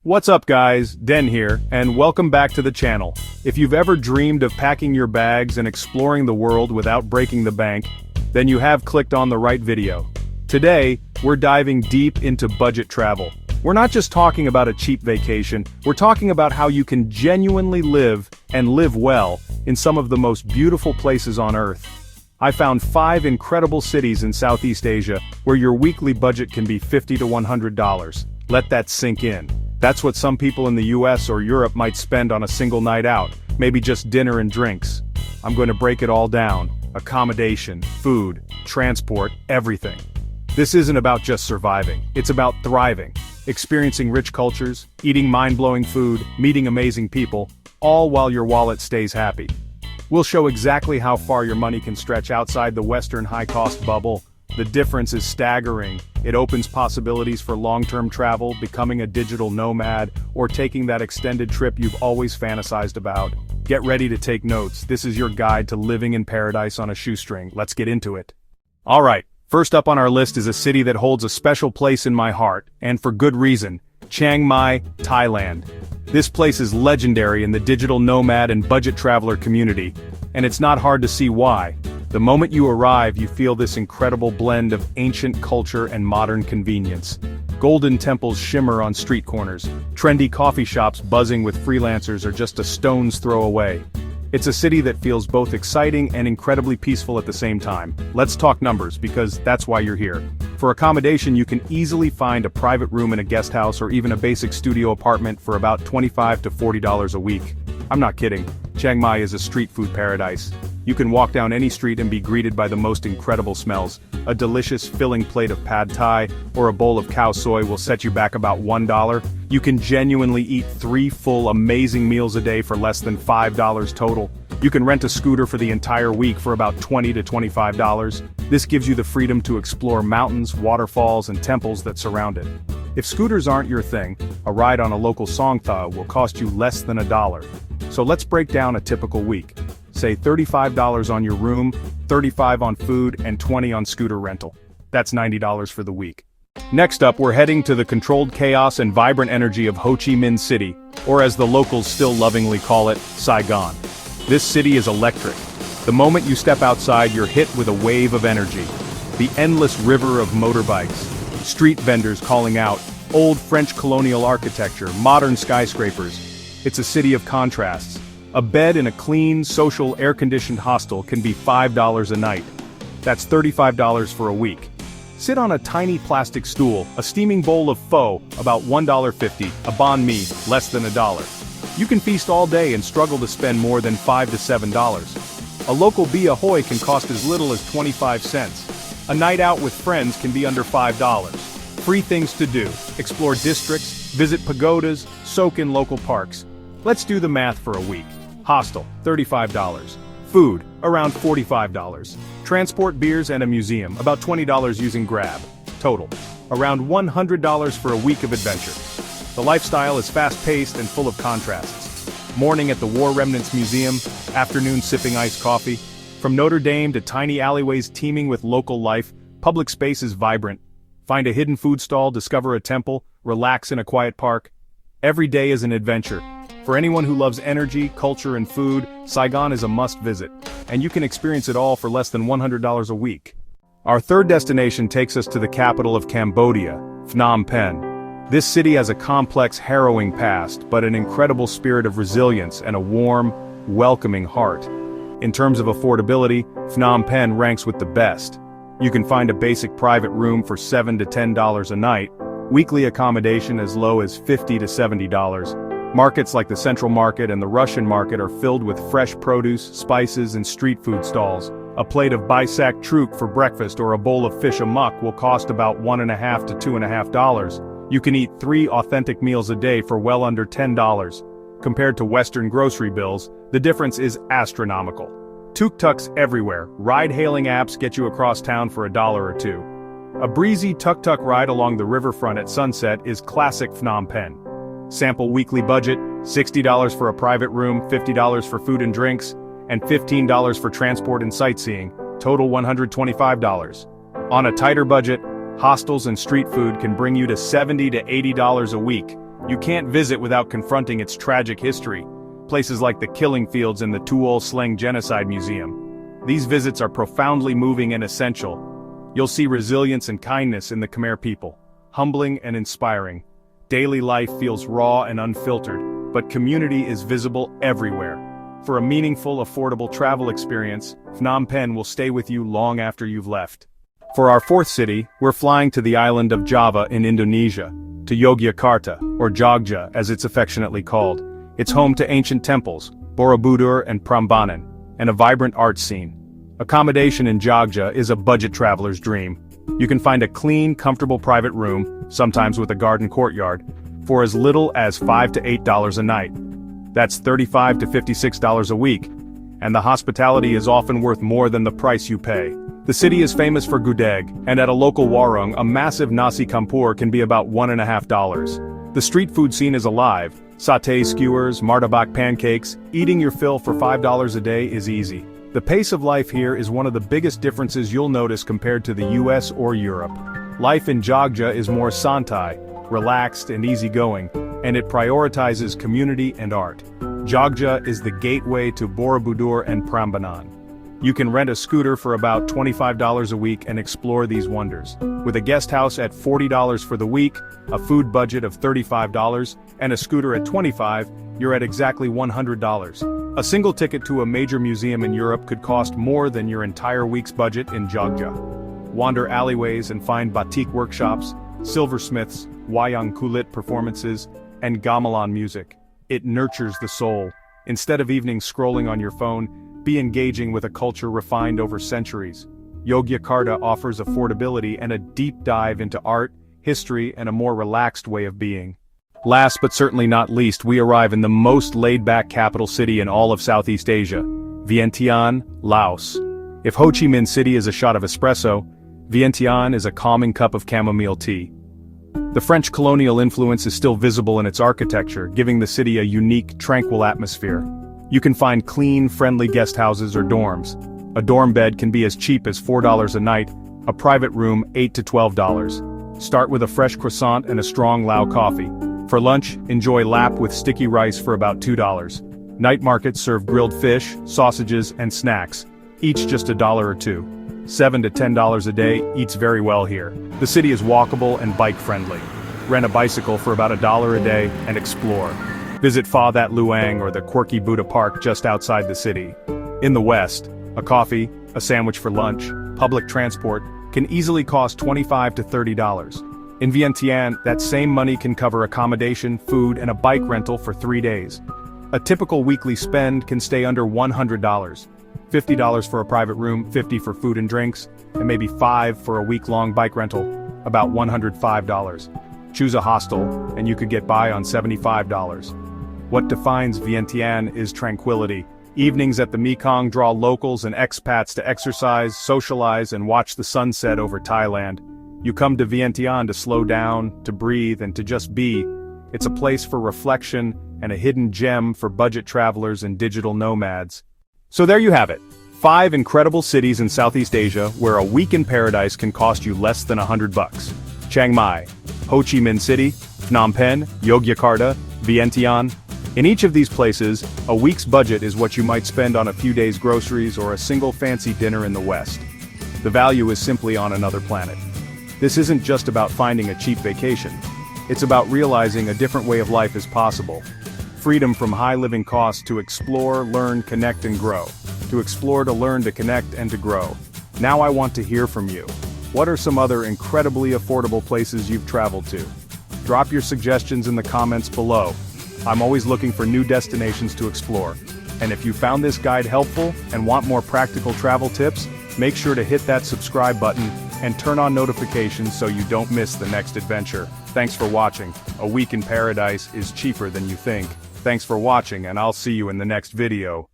What's up guys, Den here, and welcome back to the channel. If you've ever dreamed of packing your bags and exploring the world without breaking the bank, then you have clicked on the right video. Today, we're diving deep into budget travel. We're not just talking about a cheap vacation, we're talking about how you can genuinely live, and live well, in some of the most beautiful places on Earth. I found 5 incredible cities in Southeast Asia, where your weekly budget can be $50 to $100. Let that sink in. That's what some people in the US or Europe might spend on a single night out, maybe just dinner and drinks. I'm going to break it all down: accommodation, food, transport, everything. This isn't about just surviving, it's about thriving, experiencing rich cultures, eating mind-blowing food, meeting amazing people, all while your wallet stays happy. We'll show exactly how far your money can stretch outside the Western high-cost bubble. The difference is staggering. It opens possibilities for long-term travel, becoming a digital nomad, or taking that extended trip you've always fantasized about. Get ready to take notes. This is your guide to living in paradise on a shoestring. Let's get into it. Alright, first up on our list is a city that holds a special place in my heart, and for good reason: Chiang Mai, Thailand. This place is legendary in the digital nomad and budget traveler community, and it's not hard to see why. The moment you arrive, you feel this incredible blend of ancient culture and modern convenience. Golden temples shimmer on street corners. Trendy coffee shops buzzing with freelancers are just a stone's throw away. It's a city that feels both exciting and incredibly peaceful at the same time. Let's talk numbers, because that's why you're here. For accommodation, you can easily find a private room in a guest house or even a basic studio apartment for about $25 to $40 a week. I'm not kidding. Chiang Mai is a street food paradise. You can walk down any street and be greeted by the most incredible smells. A delicious filling plate of pad thai or a bowl of cow soy will set you back about $1. You can genuinely eat 3 full amazing meals a day for less than $5 total. You can rent a scooter for the entire week for about $20 to $25. This gives you the freedom to explore mountains, waterfalls, and temples that surround it. If scooters aren't your thing, a ride on a local songthaew will cost you less than $1. So let's break down a typical week. Say $35 on your room, $35 on food, and $20 on scooter rental. That's $90 for the week. Next up, we're heading to the controlled chaos and vibrant energy of Ho Chi Minh City, or as the locals still lovingly call it, Saigon. This city is electric. The moment you step outside, you're hit with a wave of energy. The endless river of motorbikes, street vendors calling out, old French colonial architecture, modern skyscrapers. It's a city of contrasts. A bed in a clean, social, air-conditioned hostel can be $5 a night. That's $35 for a week. Sit on a tiny plastic stool, a steaming bowl of pho, about $1.50, a banh mi, less than $1. You can feast all day and struggle to spend more than $5 to $7. A local bia hoi can cost as little as 25 cents. A night out with friends can be under $5. Free things to do: explore districts, visit pagodas, soak in local parks. Let's do the math for a week. Hostel, $35. Food, around $45. Transport, beers, and a museum, about $20 using Grab. Total, around $100 for a week of adventure. The lifestyle is fast-paced and full of contrasts. Morning at the War Remnants Museum, afternoon sipping iced coffee. From Notre Dame to tiny alleyways teeming with local life, public space is vibrant. Find a hidden food stall, discover a temple, relax in a quiet park. Every day is an adventure. For anyone who loves energy, culture, and food, Saigon is a must-visit, and you can experience it all for less than $100 a week. Our third destination takes us to the capital of Cambodia, Phnom Penh. This city has a complex, harrowing past, but an incredible spirit of resilience and a warm, welcoming heart. In terms of affordability, Phnom Penh ranks with the best. You can find a basic private room for $7 to $10 a night, weekly accommodation as low as $50 to $70. Markets like the Central Market and the Russian Market are filled with fresh produce, spices, and street food stalls. A plate of bisak truk for breakfast or a bowl of fish amok will cost about $1.50 to $2.50. You can eat 3 authentic meals a day for well under $10. Compared to Western grocery bills, the difference is astronomical. Tuk-tuks everywhere. Ride-hailing apps get you across town for $1 or $2. A breezy tuk-tuk ride along the riverfront at sunset is classic Phnom Penh. Sample weekly budget: $60 for a private room, $50 for food and drinks, and $15 for transport and sightseeing, total $125. On a tighter budget, hostels and street food can bring you to $70 to $80 a week. You can't visit without confronting its tragic history. Places like the Killing Fields and the Tuol Sleng Genocide Museum. These visits are profoundly moving and essential. You'll see resilience and kindness in the Khmer people. Humbling and inspiring. Daily life feels raw and unfiltered, but community is visible everywhere. For a meaningful, affordable travel experience, Phnom Penh will stay with you long after you've left. For our fourth city, we're flying to the island of Java in Indonesia, to Yogyakarta, or Jogja as it's affectionately called. It's home to ancient temples, Borobudur and Prambanan, and a vibrant art scene. Accommodation in Jogja is a budget traveler's dream. You can find a clean, comfortable private room, sometimes with a garden courtyard, for as little as $5 to $8 a night. That's $35 to $56 a week, and the hospitality is often worth more than the price you pay. The city is famous for gudeg, and at a local warung, a massive nasi campur can be about $1.50. The street food scene is alive. Sauté skewers, martabak pancakes, eating your fill for $5 a day is easy. The pace of life here is one of the biggest differences you'll notice compared to the US or Europe. Life in Jogja is more santai, relaxed and easygoing, and it prioritizes community and art. Jogja is the gateway to Borobudur and Prambanan. You can rent a scooter for about $25 a week and explore these wonders. With a guest house at $40 for the week, a food budget of $35, and a scooter at $25, you're at exactly $100. A single ticket to a major museum in Europe could cost more than your entire week's budget in Jogja. Wander alleyways and find batik workshops, silversmiths, wayang kulit performances, and gamelan music. It nurtures the soul. Instead of evening scrolling on your phone, be engaging with a culture refined over centuries. Yogyakarta offers affordability and a deep dive into art, history, and a more relaxed way of being. Last but certainly not least, we arrive in the most laid-back capital city in all of Southeast Asia, Vientiane, Laos. If Ho Chi Minh City is a shot of espresso, Vientiane is a calming cup of chamomile tea. The French colonial influence is still visible in its architecture, giving the city a unique, tranquil atmosphere. You can find clean, friendly guest houses or dorms. A dorm bed can be as cheap as $4 a night, a private room $8 to $12. Start with a fresh croissant and a strong Lao coffee. For lunch, enjoy lap with sticky rice for about $2. Night markets serve grilled fish, sausages, and snacks, each just $1 or $2. $7 to $10 a day eats very well here. The city is walkable and bike-friendly. Rent a bicycle for about $1 a day and explore. Visit Pha That Luang or the quirky Buddha Park just outside the city. In the West, a coffee, a sandwich for lunch, public transport can easily cost $25 to $30. In Vientiane, that same money can cover accommodation, food, and a bike rental for 3 days. A typical weekly spend can stay under $100. $50 for a private room, $50 for food and drinks, and maybe $5 for a week-long bike rental, about $105. Choose a hostel, and you could get by on $75. What defines Vientiane is tranquility. Evenings at the Mekong draw locals and expats to exercise, socialize, and watch the sunset over Thailand. You come to Vientiane to slow down, to breathe, and to just be. It's a place for reflection and a hidden gem for budget travelers and digital nomads. So there you have it. 5 incredible cities in Southeast Asia where a week in paradise can cost you less than $100. Chiang Mai, Ho Chi Minh City, Phnom Penh, Yogyakarta, Vientiane. In each of these places, a week's budget is what you might spend on a few days' groceries or a single fancy dinner in the West. The value is simply on another planet. This isn't just about finding a cheap vacation. It's about realizing a different way of life is possible. Freedom from high living costs to explore, learn, connect, and grow. To explore, to learn, to connect, and to grow. Now I want to hear from you. What are some other incredibly affordable places you've traveled to? Drop your suggestions in the comments below. I'm always looking for new destinations to explore. And if you found this guide helpful and want more practical travel tips, make sure to hit that subscribe button and turn on notifications so you don't miss the next adventure. Thanks for watching. A week in paradise is cheaper than you think. Thanks for watching, and I'll see you in the next video.